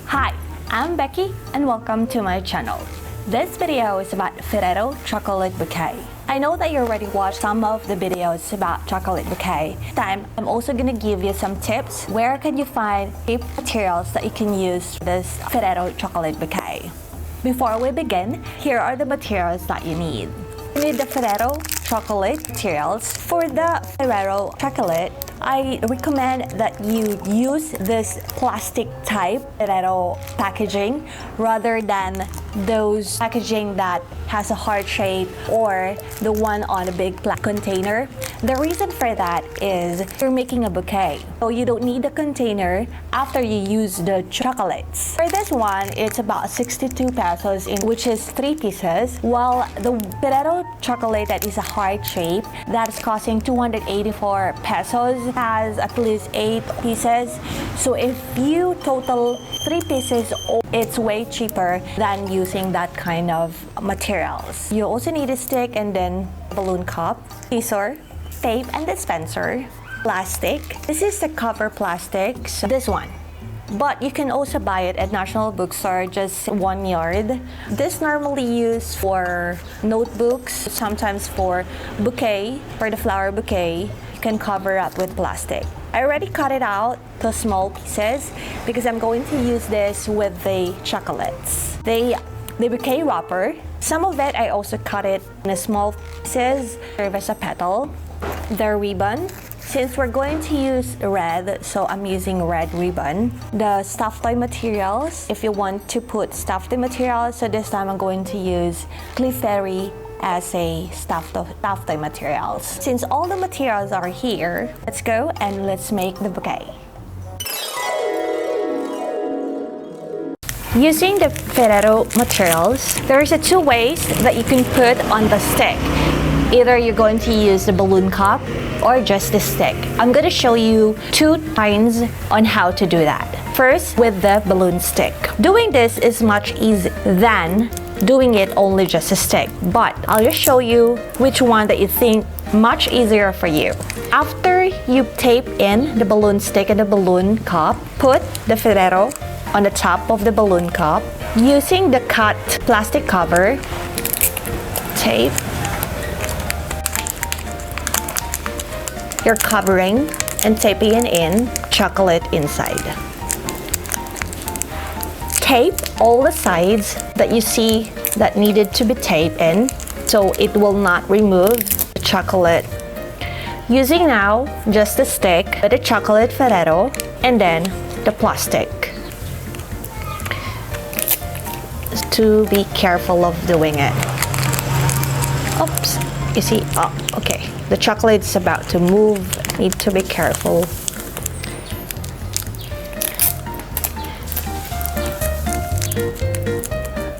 Hi, I'm Becky and welcome to my channel. This video is about Ferrero Chocolate Bouquet. I know that you already watched some of the videos about chocolate bouquet. This time, I'm also gonna give you some tips where can you find cheap materials that you can use for this Ferrero Chocolate Bouquet. Before we begin, here are the materials that you need. You need the Ferrero Chocolate materials. For the Ferrero Chocolate, I recommend that you use this plastic type Ferrero packaging rather than those packaging that has a heart shape or the one on a big container. The reason for that is you're making a bouquet, so you don't need the container after you use the chocolates. For this one, it's about 62 pesos, which is 3 pieces, while the Ferrero Chocolate that is a heart shape, that's costing 284 pesos, has at least 8 pieces. So if you total 3 pieces, it's way cheaper than using that kind of materials. You also need a stick and then balloon cup, scissor, tape and dispenser, plastic. This is the cover plastic, so this one. But you can also buy it at National Bookstore, just 1 yard. This normally used for notebooks, sometimes for bouquet, for the flower bouquet. You can cover up with plastic. I already cut it out to small pieces because I'm going to use this with the chocolates. The bouquet wrapper, some of it I also cut it in small pieces, serve as a petal. The ribbon, since we're going to use red, so I'm using red ribbon. The stuffed toy materials, if you want to put stuffed toy materials, so this time I'm going to use Clefairy as a stuffed toy materials. Since all the materials are here, let's go and let's make the bouquet. Using the Ferrero materials, there's 2 ways that you can put on the stick. Either you're going to use the balloon cup or just the stick. I'm going to show you 2 kinds on how to do that. First, with the balloon stick. Doing this is much easier than doing it only just a stick, but I'll just show you which one that you think much easier for you. After you tape in the balloon stick and the balloon cup, put the Ferrero on the top of the balloon cup. Using the cut plastic cover, tape, you're covering and taping it in chocolate inside. Tape all the sides that you see that needed to be taped in so it will not remove the chocolate. Using now just the stick with the chocolate Ferrero and then the plastic. To be careful of doing it. Oops, you see, oh, okay. The chocolate's about to move, need to be careful.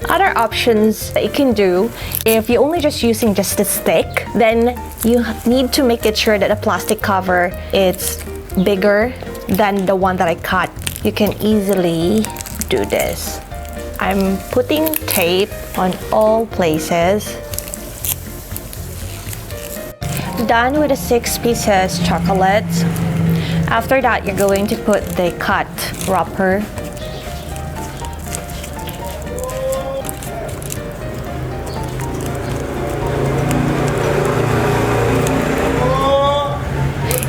Other options that you can do, if you're only just using just a stick, then you need to make it sure that the plastic cover is bigger than the one that I cut. You can easily do this. I'm putting tape on all places. Done with the 6 pieces chocolate. After that, you're going to put the cut wrapper.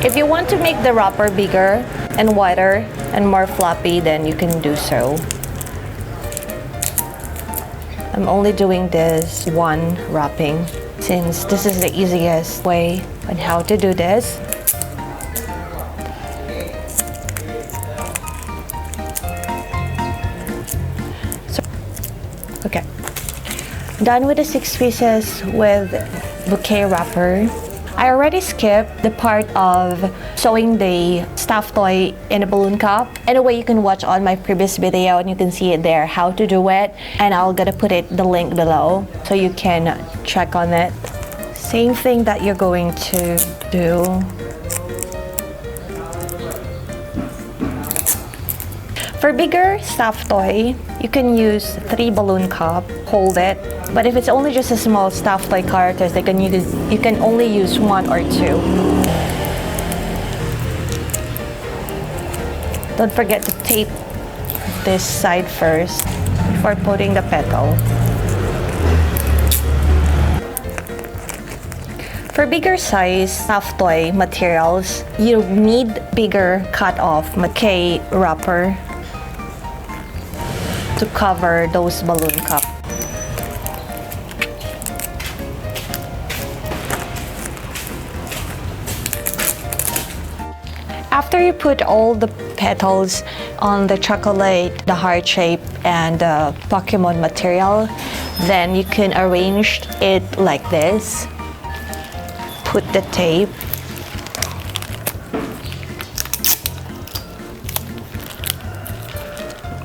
If you want to make the wrapper bigger and wider and more floppy, then you can do so. I'm only doing this one wrapping since this is the easiest way on how to do this. So, okay. Done with the 6 pieces with bouquet wrapper. I already skipped the part of sewing the stuffed toy in a balloon cup. Anyway, you can watch on my previous video and you can see it there how to do it, and I'll gonna put the link below so you can check on it. Same thing that you're going to do. For bigger stuffed toy, you can use 3 balloon cup, hold it. But if it's only just a small stuffed toy characters, you can only use 1 or 2. Don't forget to tape this side first before putting the petal. For bigger size soft toy materials, you need bigger cut-off Bouquet wrapper to cover those balloon cups. After you put all the petals on the chocolate, the heart shape, and the Pokemon material, then you can arrange it like this. Put the tape.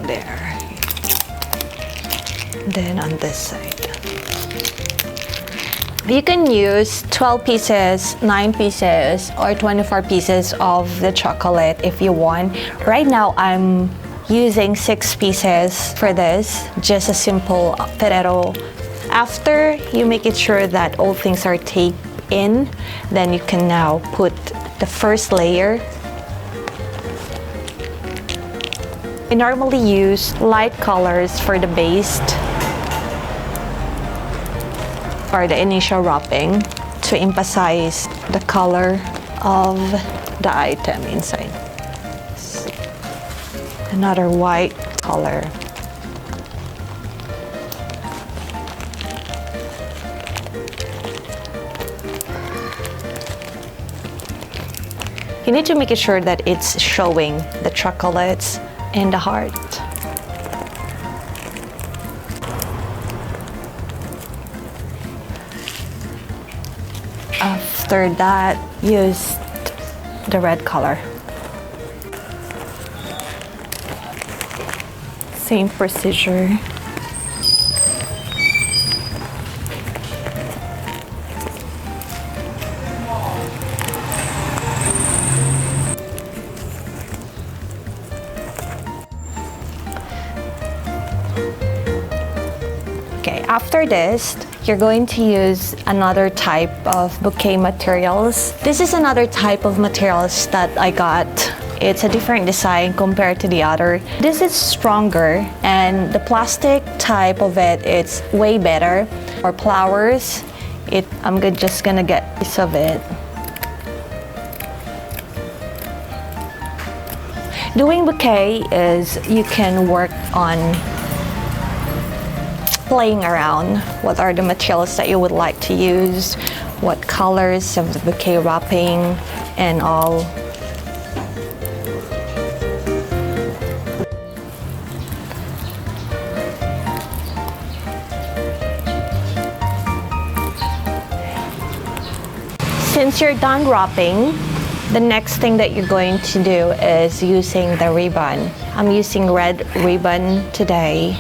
There. Then on this side. You can use 12 pieces, 9 pieces, or 24 pieces of the chocolate if you want. Right now, I'm using 6 pieces for this, just a simple Ferrero. After you make it sure that all things are taped in, then you can now put the first layer. I normally use light colors for the base, for the initial wrapping, to emphasize the color of the item inside. Another white color. You need to make sure that it's showing the chocolates and the heart. After that, use the red color. Same procedure. Okay, after this, you're going to use another type of bouquet materials. This is another type of materials that I got. It's a different design compared to the other. This is stronger, and the plastic type of it's way better. For flowers, I'm just gonna get a piece of it. Doing bouquet is you can work on playing around. What are the materials that you would like to use? What colors of the bouquet wrapping and all. Since you're done wrapping, the next thing that you're going to do is using the ribbon. I'm using red ribbon today.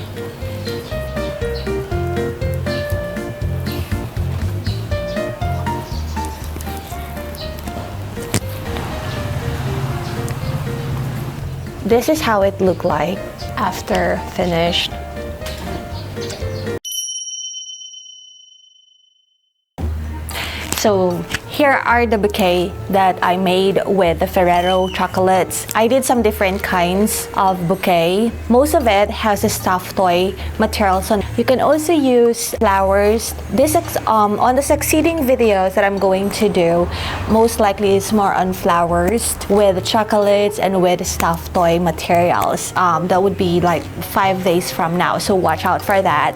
This is how it looked like after finished. So here are the bouquet that I made with the Ferrero chocolates. I did some different kinds of bouquet. Most of it has a stuffed toy materials on. You can also use flowers. This on the succeeding videos that I'm going to do, most likely is more on flowers with chocolates and with stuffed toy materials. That would be like 5 days from now, so watch out for that.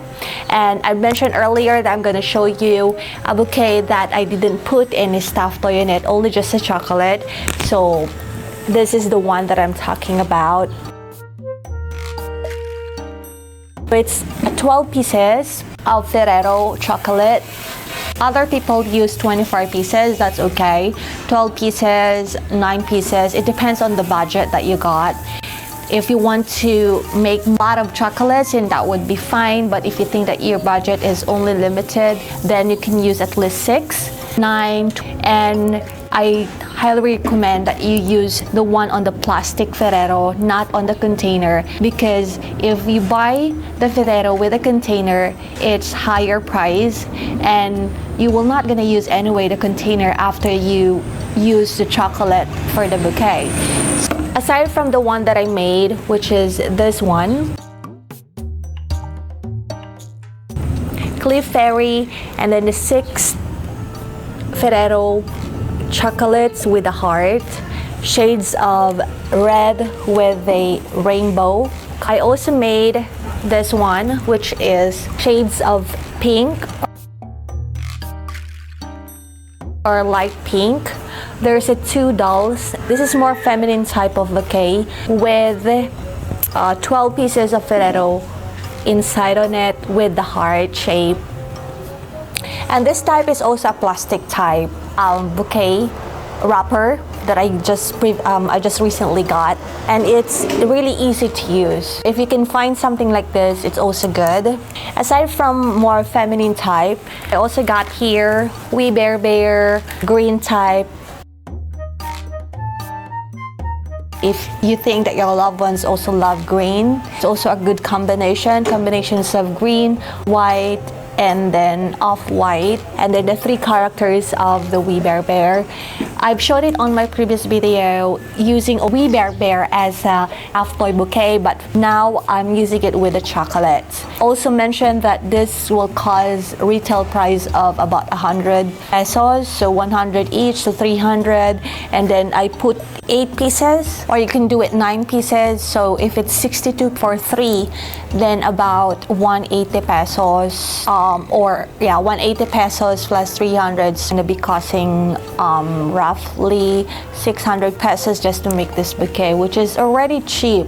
And I mentioned earlier that I'm going to show you a bouquet that I didn't put any stuffed toy in it, only just a chocolate. So this is the one that I'm talking about. It's 12 pieces of Ferrero chocolate. Other people use 24 pieces, that's okay. 12 pieces, 9 pieces, it depends on the budget that you got. If you want to make a lot of chocolates, then that would be fine. But if you think that your budget is only limited, then you can use at least 6, 9, and I highly recommend that you use the one on the plastic Ferrero, not on the container, because if you buy the Ferrero with a container, it's higher price and you will not gonna use anyway the container after you use the chocolate for the bouquet. Aside from the one that I made, which is this one, Cliff Fairy, and then the 6 Ferrero chocolates with a heart, shades of red with a rainbow. I also made this one, which is shades of pink or light pink. There's a 2 dolls. This is more feminine type of bouquet with 12 pieces of Ferrero inside on it with the heart shape. And this type is also a plastic type bouquet wrapper that I just recently got, and it's really easy to use. If you can find something like this, it's also good. Aside from more feminine type, I also got here Wee Bear green type. If you think that your loved ones also love green, it's also a good combinations of green, white, and then off-white, and then the 3 characters of the Wee Bear. I've showed it on my previous video using a Wee Bear as a half toy bouquet, but now I'm using it with the chocolate. Also mentioned that this will cost retail price of about 100 pesos, so 100 each, so 300, and then I put 8 pieces, or you can do it 9 pieces. So if it's 62 for 3, then about 180 pesos, 180 pesos plus 300 is gonna be costing roughly 600 pesos just to make this bouquet, which is already cheap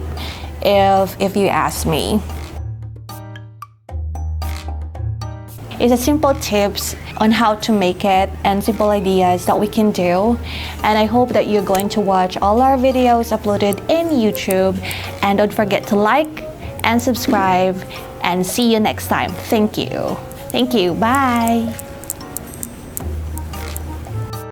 if you ask me. It's a simple tips on how to make it and simple ideas that we can do, and I hope that you're going to watch all our videos uploaded in YouTube, and don't forget to like and subscribe, and see you next time. Thank you. Bye.